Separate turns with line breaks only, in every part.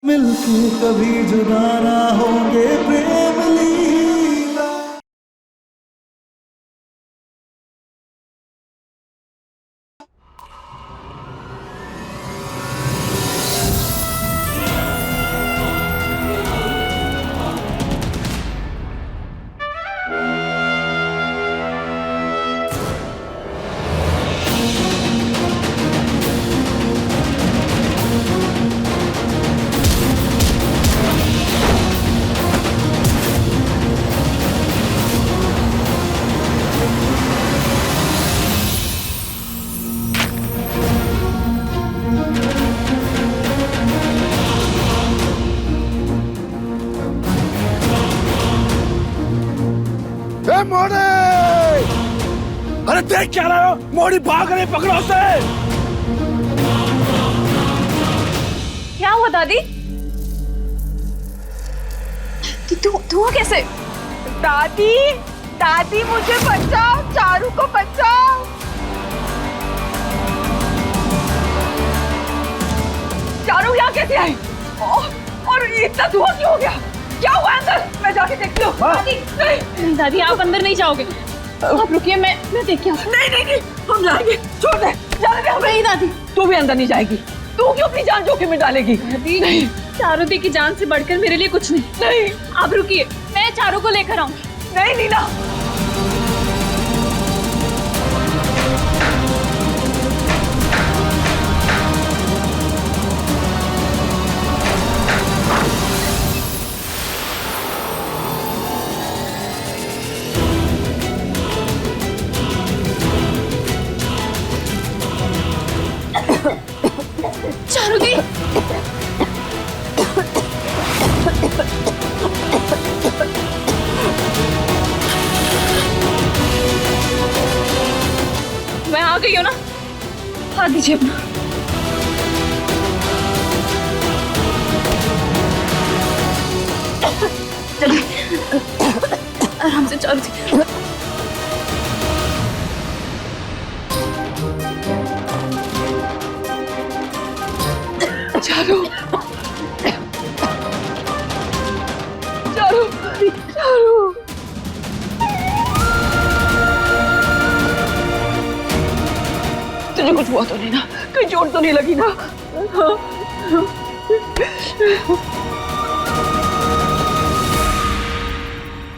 मिलके कभी जुदा ना होंगे प्रेम लीला।
मोड़ी! अरे देख क्या रहे हो? मोड़ी भाग रही, पकड़ो उसे!
क्या हुआ दादी? धुआं कैसे? दादी, दादी मुझे बचाओ, चारू को बचाओ। चारू यहाँ कैसे आई? और इतना धुआं क्यों हो गया? क्या हुआ अंदर? मैं जाके देखती हूँ। दादी, नहीं दादी, आप अंदर नहीं जाओगे। आप रुकिए, मैं देख के आऊँ। नहीं, हम जाएंगे। छोड़ दे, जाने दे हमें। नहीं दादी, तू भी अंदर नहीं जाएगी। तू क्यों अपनी जान जोखिम में डालेगी? दादी, नहीं। चारू दी की जान से बढ़कर मेरे लिए कुछ नहीं। नहीं, आप रुकिए, मैं चारू को लेकर आऊंगी। नहीं नीना, चारू दी, मैं आ गई हूँ ना, हाथ दीजिए अपना। चलिए आराम से चारू दी। चारू, चारू, चारू, तुझे कुछ हुआ तो नहीं ना? कहीं चोट तो नहीं लगी ना?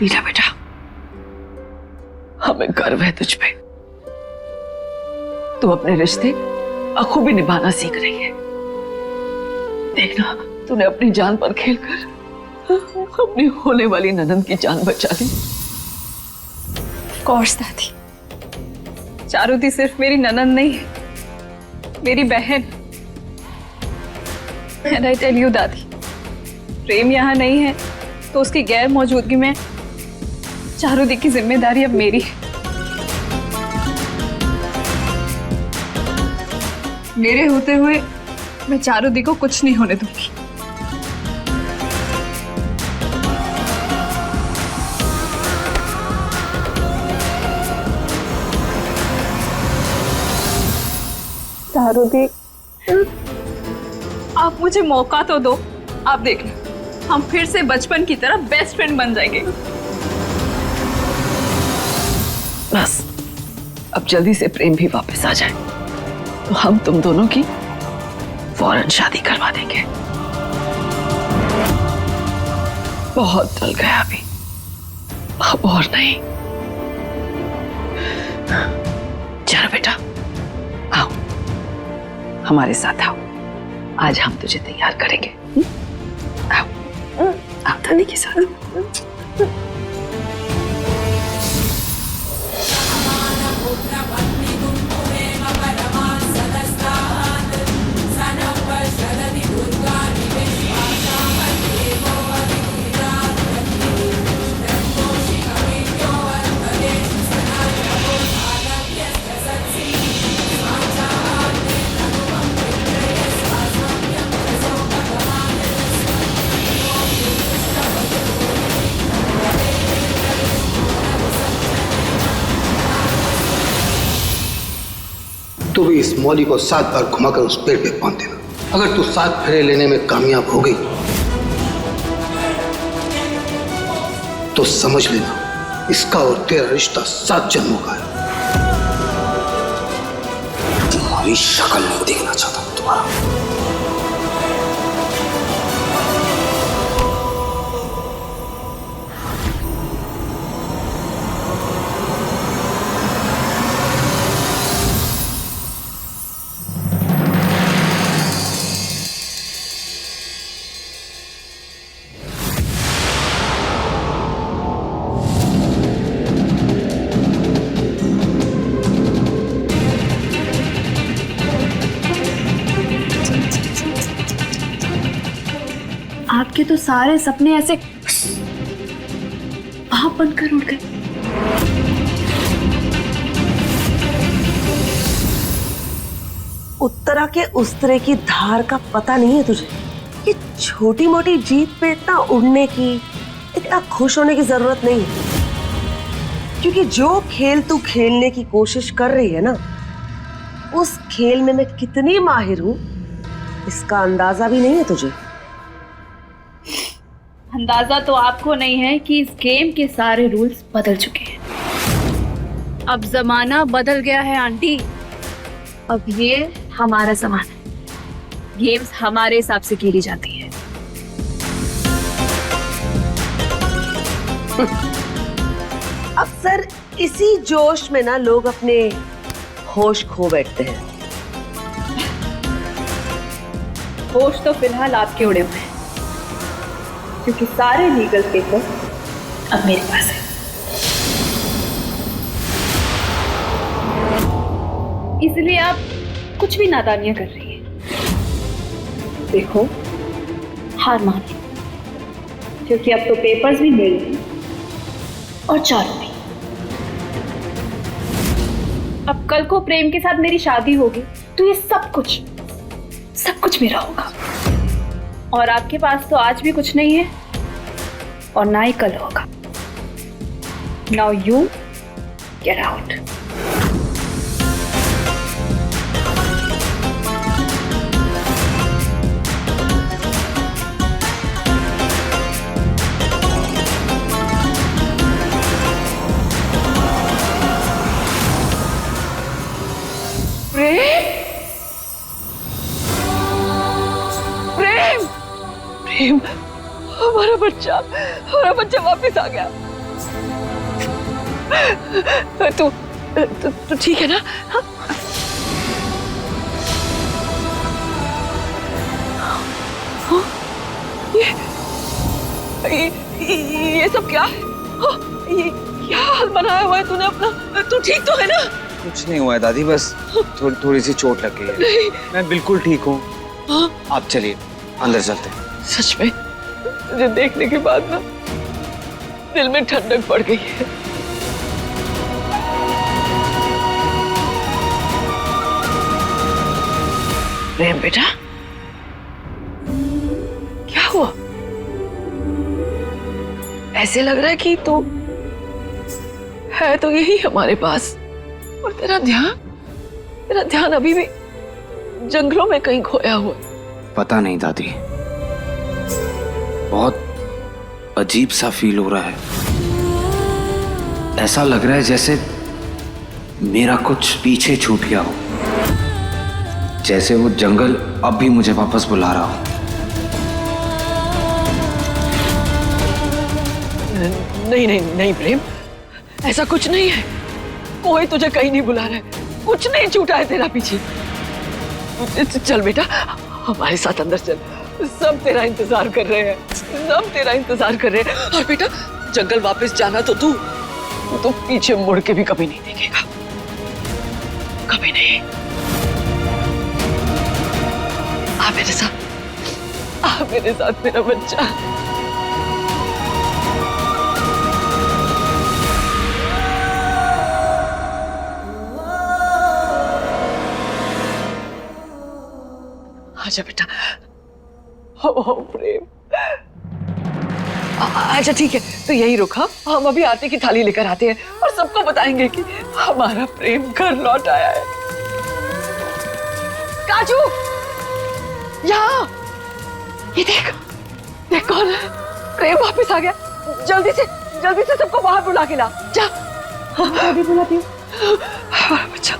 लीला बेटा, हमें गर्व है तुझ पे। तू अपने रिश्ते बखूबी निभाना सीख रही है। देखना, तूने अपनी जान पर खेलकर अपनी होने वाली ननद की जान बचा ली। कोर्स दादी, चारू दी सिर्फ मेरी ननद नहीं है, मेरी बहन। And I tell you दादी, प्रेम यहाँ नहीं है तो उसकी गैर मौजूदगी में चारू दी की जिम्मेदारी अब मेरी है। मेरे होते हुए मैं चारू दी को कुछ नहीं होने दूंगी। चारू दी, आप मुझे मौका तो दो। आप देखना, हम फिर से बचपन की तरह बेस्ट फ्रेंड बन जाएंगे। बस अब जल्दी से प्रेम भी वापस आ जाए तो हम तुम दोनों की फौरन शादी करवा देंगे। बहुत टल गया अभी, अब और नहीं। चलो बेटा, आओ हमारे साथ आओ, आज हम तुझे तैयार करेंगे। आओ आओ दादी के साथ।
तू भी इस मौली को 7 बार घुमाकर उस पेड़ पे बांध देना। अगर तू 7 फेरे लेने में कामयाब हो गई तो समझ लेना इसका और तेरा रिश्ता 7 जन्मों का है। तुम्हारी शक्ल नहीं देखना चाहता मैं तुम्हारा।
आपके तो सारे सपने ऐसे भाप बनकर उड़ गए।
उत्तरा के उस तरह की धार का पता नहीं है तुझे? ये छोटी मोटी जीत पे इतना उड़ने की, इतना खुश होने की जरूरत नहीं है। क्योंकि जो खेल तू खेलने की कोशिश कर रही है ना, उस खेल में मैं कितनी माहिर हूं इसका अंदाजा भी नहीं है तुझे।
अंदाजा तो आपको नहीं है कि इस गेम के सारे रूल्स बदल चुके हैं। अब जमाना बदल गया है आंटी। अब ये हमारा जमाना है। गेम्स हमारे हिसाब से खेली जाती है।
अक्सर इसी जोश में ना लोग अपने होश खो बैठते हैं।
होश तो फिलहाल आपके उड़े हुए हैं, क्योंकि सारे लीगल पेपर अब मेरे पास है। इसलिए आप कुछ भी नादानियां कर रही हैं। देखो, हार मान लो, क्योंकि अब तो पेपर्स भी मेरे हैं और चारों भी। अब कल को प्रेम के साथ मेरी शादी होगी तो ये सब कुछ मेरा होगा। और आपके पास तो आज भी कुछ नहीं है और ना ही कल होगा। Now you get out. Prem, हमारा बच्चा वापस आ गया। तू ठीक है ना? हाँ? ये सब क्या है? ये क्या हाल बनाया हुआ है तूने अपना? तू ठीक तो है ना?
कुछ नहीं हुआ है दादी, बस थोड़ी सी चोट लग गई है। मैं बिल्कुल ठीक हूँ। आप चलिए अंदर चलते हैं।
सच में तुझे देखने के बाद ना दिल में ठंडक पड़ गई है। प्रेम बेटा, क्या हुआ? ऐसे लग रहा है कि तू है तो यही हमारे पास, और तेरा ध्यान अभी भी जंगलों में कहीं खोया हुआ।
पता नहीं दादी, बहुत अजीब सा फील हो रहा है। ऐसा लग रहा है जैसे मेरा कुछ पीछे छूट गया हो, जैसे वो जंगल अब भी मुझे वापस बुला रहा हो।
नहीं प्रेम, ऐसा कुछ नहीं है। कोई तुझे कहीं नहीं बुला रहा है, कुछ नहीं छूटा है तेरा पीछे। चल बेटा, हमारे साथ अंदर चल। सब तेरा इंतजार कर रहे हैं। और बेटा, जंगल वापस जाना तो तू तो पीछे मुड़ के भी कभी नहीं देखेगा, कभी नहीं। आ मेरे साथ मेरा बच्चा। आजा बेटा। हो प्रेम, अच्छा ठीक है, तो यही रुका। हम अभी आरती की थाली लेकर आते हैं और सबको बताएंगे कि हमारा प्रेम घर लौट आया है। काजू, यहाँ ये देख कौन है। प्रेम वापस आ गया। जल्दी से जल्दी से सबको बाहर बुला के ला। जा।
अभी बुलाती हूँ।
हाँ बच्चा,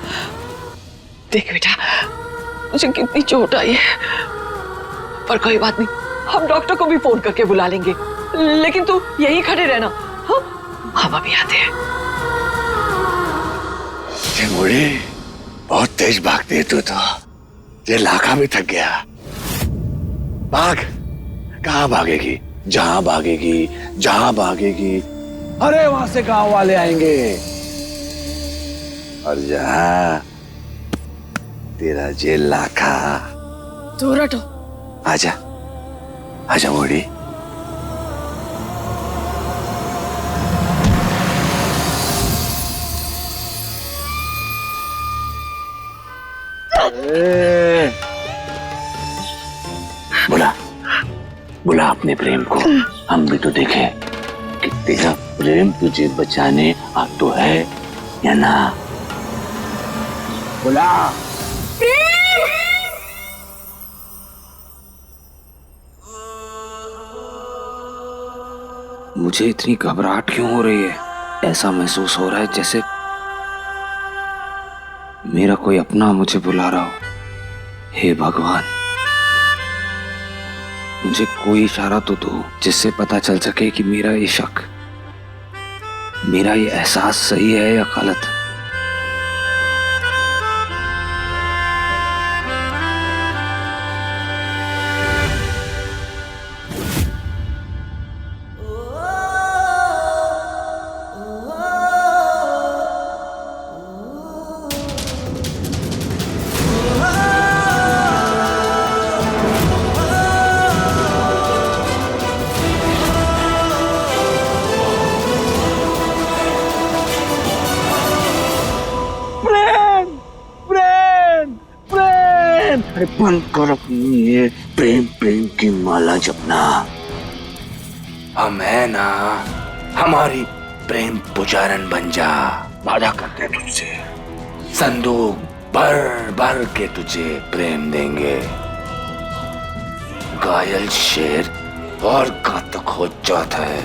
देख बेटा, मुझे कितनी चोट आई है, पर कोई बात नहीं, हम डॉक्टर को भी फोन करके बुला लेंगे। लेकिन तू यहीं खड़े रहना। हाँ, हम अभी आते हैं।
मुड़े बहुत तेज भागती है तू तो, ये लाखा भी थक गया। भाग, कहाँ भागेगी? जहां भागेगी, जहां भागेगी, अरे वहां से गांव वाले आएंगे। और जहां तेरा जेल लाखा।
दूर हटो।
आजा, आजा मोड़ी। बुला, बुला अपने प्रेम को, हम भी तो देखे कि तेरा प्रेम तुझे बचाने आ तो है या ना। बुला।
मुझे इतनी घबराहट क्यों हो रही है? ऐसा महसूस हो रहा है जैसे मेरा कोई अपना मुझे बुला रहा हो। हे भगवान, मुझे कोई इशारा तो दो जिससे पता चल सके कि मेरा ये शक, मेरा ये एहसास सही है या गलत।
अरे बंद कर अपनी ये प्रेम प्रेम की माला जपना। हम है ना, हमारी प्रेम पुजारन बन जा। वादा करते हैं तुझसे, संदूक भर भर के तुझे प्रेम देंगे। घायल शेर और घातक हो जाता है।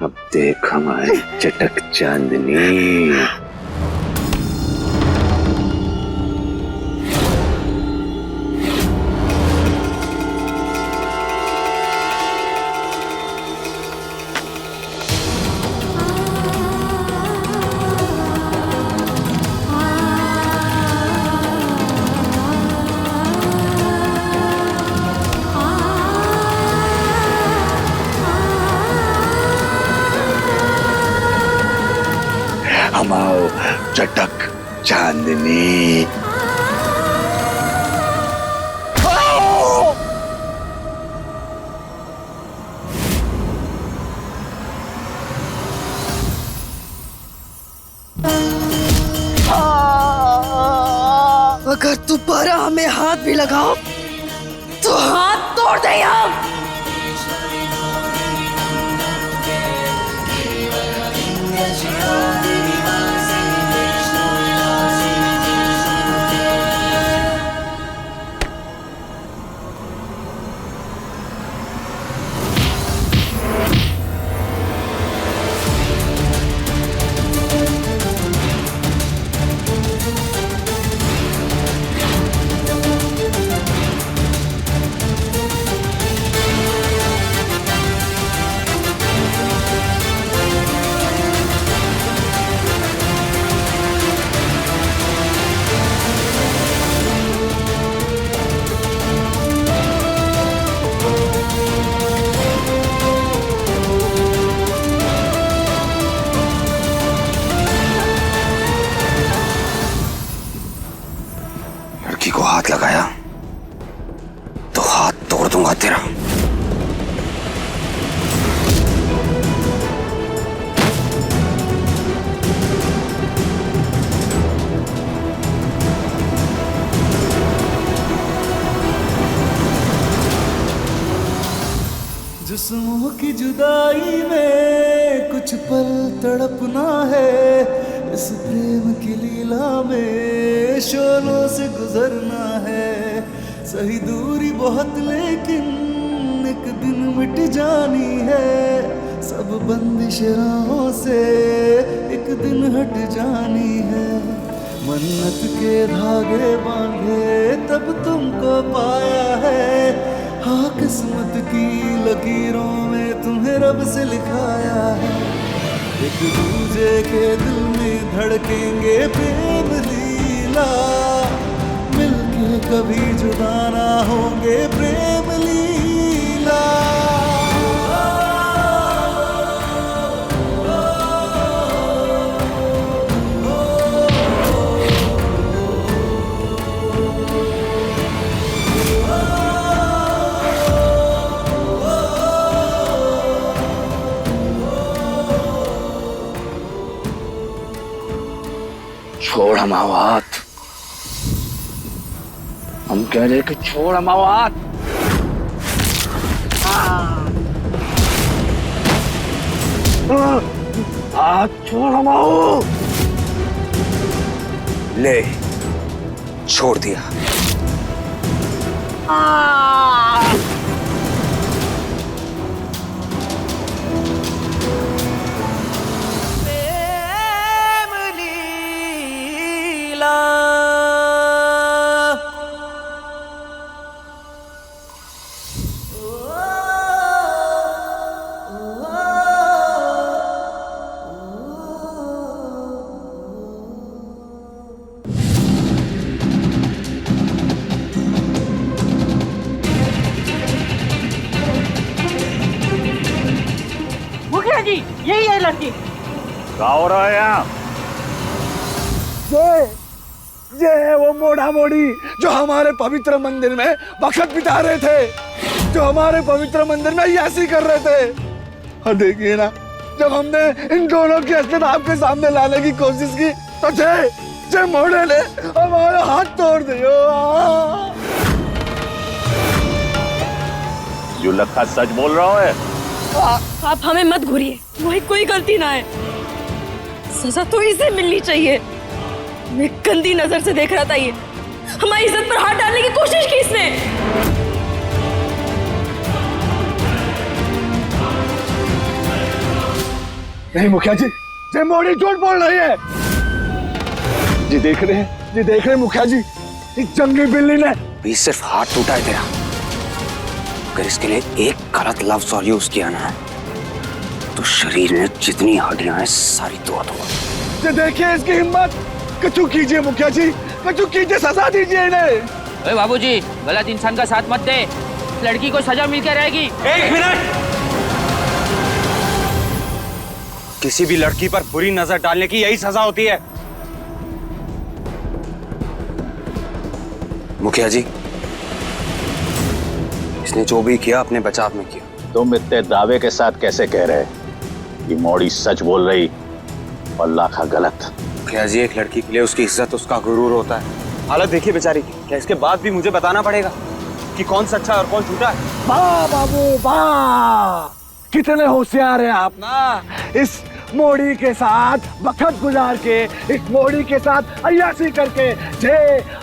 अब देख हमारी चटक चांदनी। हम आओ चटक चांदनी।
अगर दोबारा हमें हाथ भी लगाओ तो हाथ तोड़ दें हम।
लड़की को हाथ लगाया तो हाथ तोड़ दूंगा तेरा।
जिस्मों की जुदाई में कुछ पल तड़पना है, इस प्रेम की लीला में शोलों से गुजरना है। सही दूरी बहुत लेकिन एक दिन मिट जानी है, सब अब बंदिश राहों से एक दिन हट जानी है। मन्नत के धागे बांधे तब तुमको पाया है। हाँ किस्मत की लकीरों में तुम्हें रब से लिखाया है। एक दूजे के दिल में धड़केंगे प्रेम लीला, मिलके कभी जुदा ना होंगे प्रेम लीला।
छोड़ हमावात, हम कह रहे कि छोड़ हमावात। हाथ छोड़ हमाओ।
ले, छोड़ दिया।
मुखिया जी, यही है लड़की।
क्या हो रहा है यहाँ?
ये है वो मोड़ा मोड़ी जो हमारे पवित्र मंदिर में वक्त बिता रहे थे, जो हमारे पवित्र मंदिर में यासी कर रहे थे। और देखिए ना, जब हमने इन दोनों की असलियत आपके सामने लाने की कोशिश की तो जे मोड़े ने हमारा हाथ तोड़ दियो।
यू लखा सच बोल रहा है?
आप हमें मत घूरिए, वही कोई गलती ना है। सजा तो इसे मिलनी चाहिए। मैं गंदी नजर से देख रहा था, ये हमारी इज्जत पर हाथ डालने की कोशिश की इसने।
नहीं मुखिया जी, ये मोड़ी झूठ बोल रही है। जी देख रहे मुखिया जी, इस जंगली बिल्ली ने
भी सिर्फ हाथ टूटा है तेरा। अगर इसके लिए एक गलत लफ्ज और यूज किया ना, तो शरीर में जितनी हड्डियां हैं सारी धो दो।
ये देखिए इसकी हिम्मत। कचू कीजिए मुखिया जी, कचू कीजिए, सजा दीजिए इन्हें।
अरे बाबूजी, गलत इंसान का साथ मत दे, लड़की को सजा मिलकर रहेगी।
एक मिनट। किसी भी लड़की पर बुरी नजर डालने की यही सजा होती है। मुखिया जी, इसने जो भी किया अपने बचाव में किया।
तुम इतने दावे के साथ कैसे कह रहे कि मोड़ी सच बोल रही और लाखा गलत?
मुखिया जी, एक लड़की के लिए उसकी इज्जत, उसका गुरूर होता है। हालत देखिए बेचारी की। क्या इसके बाद भी मुझे बताना पड़ेगा कि कौन सच्चा और कौन झूठा है?
वाह बाबू वाह, कितने होशियार हैं आप ना। इस मोड़ी के साथ वक्त गुजार के, इस मोड़ी के साथ अय्यासी करके जे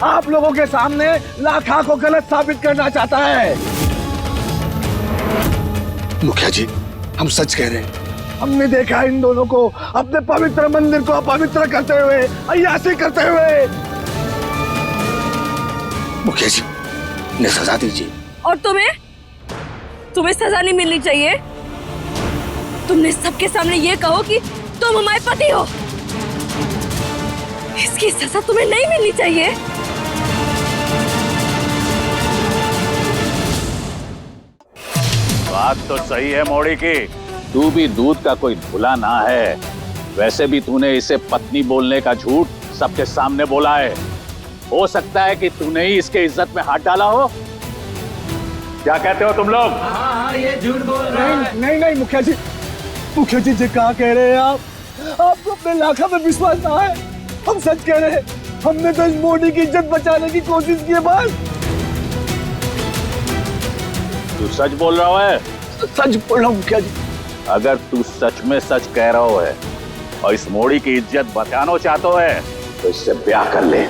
आप लोगों के सामने लाखा को गलत साबित करना चाहता है। मुखिया जी, हम सच कह रहे हैं। हमने देखा इन दोनों को अपने पवित्र मंदिर को अपवित्र करते हुए, अय्यासी करते हुए। मुखिया जी, इन्हें सजा दीजिए।
और तुम्हें सजा नहीं मिलनी चाहिए। तुमने सबके सामने ये कहो कि तुम हमारे पति हो। इसकी सजा तुम्हें नहीं मिलनी चाहिए।
बात तो सही है मोड़ी की, तू भी दूध का कोई धुला ना है। वैसे भी तूने इसे पत्नी बोलने का झूठ सबके सामने बोला है। हो सकता है कि तूने ही इसके इज्जत में हाथ डाला हो। क्या कहते हो तुम लोग?
हाँ, ये झूठ बोल रहे हैं। नहीं मुखिया जी, मुखिया जी क्या कह रहे हैं आप? आपको अपने लाखा में विश्वास ना है। हम सच कह रहे हैं। हमने तो इस मोड़ी की इज्जत बचाने की कोशिश की है बस।
तू सच बोल रहा है?
सच बोल रहा हूँ मुखिया जी।
अगर तू सच में सच कह रहा है और इस मोड़ी की इज्जत बचाना चाहता है तो इससे ब्याह कर ले।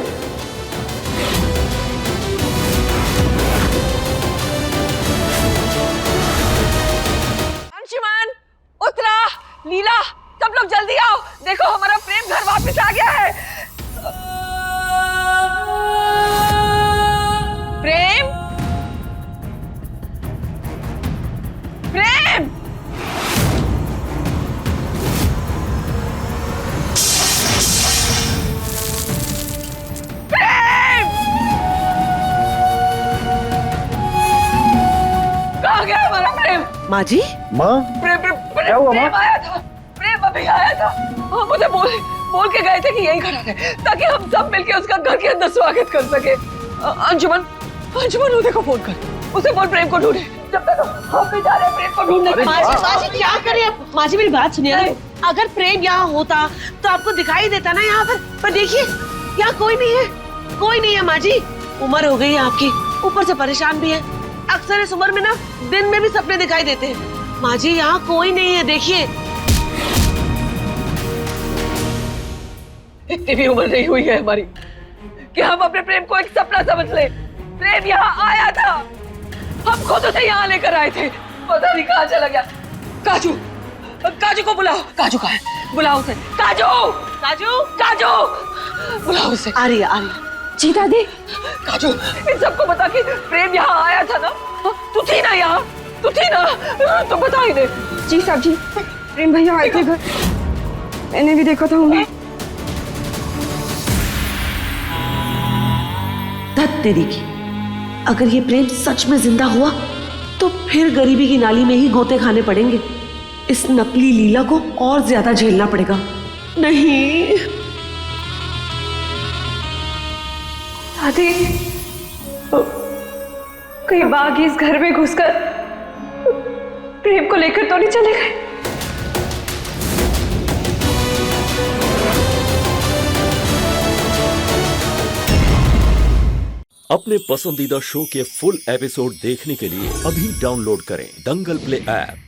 अंशुमान, उतरा। लीला, सब लोग जल्दी आओ, देखो हमारा प्रेम घर वापस आ गया है। प्रेम, प्रेम, प्रेम, कहाँ गया हमारा प्रेम?
माँ जी,
माँ
क्या हुआ? प्रेम आया था, प्रेम अभी आया था। हम उसे बोल के गए थे कि यहीं खड़ा रहे ताकि हम सब मिलके उसका घर के अंदर स्वागत कर सके। अंजुमन, वो देखो फोन कर, उसे बोल प्रेम को ढूंढे। जब तक हम भी जा रहे हैं प्रेम को ढूंढने।
माँ जी क्या करें अब? माँ जी मेरी बात सुनिए ना, अगर प्रेम यहाँ होता तो आपको दिखाई देता ना यहाँ पर देखिए यहाँ कोई नहीं है माँ जी। उम्र हो गई है आपकी, ऊपर से परेशान भी है। अक्सर इस उम्र में ना दिन में भी सपने दिखाई देते हैं। माँ जी यहाँ कोई नहीं है, देखिए।
इतनी भी उम्र नहीं हुई है हमारी कि हम अपने प्रेम को एक सपना समझ ले। प्रेम यहाँ आया था, हम खुद उसे यहाँ लेकर आए थे, पता नहीं कहाँ चला गया। काजू को बुलाओ। काजू कहाँ है? बुलाओ उसे। काजू बुलाओ उसे।
आ रही है।
जी दादी। काजू, इन सबको बता कि प्रेम यहाँ आया था ना? तू थी ना यहाँ? तो बता ही दे।
जी साहब जी, प्रेम भैया आए थे घर, मैंने भी देखा था उन्हें।
धत तेरी की, अगर ये प्रेम सच में जिंदा हुआ तो फिर गरीबी की नाली में ही गोते खाने पड़ेंगे। इस नकली लीला को और ज्यादा झेलना पड़ेगा। नहीं
दादी, कहीं बागी इस घर में घुसकर प्रेम को लेकर तो नहीं चले गए?
अपने पसंदीदा शो के फुल एपिसोड देखने के लिए अभी डाउनलोड करें दंगल प्ले ऐप।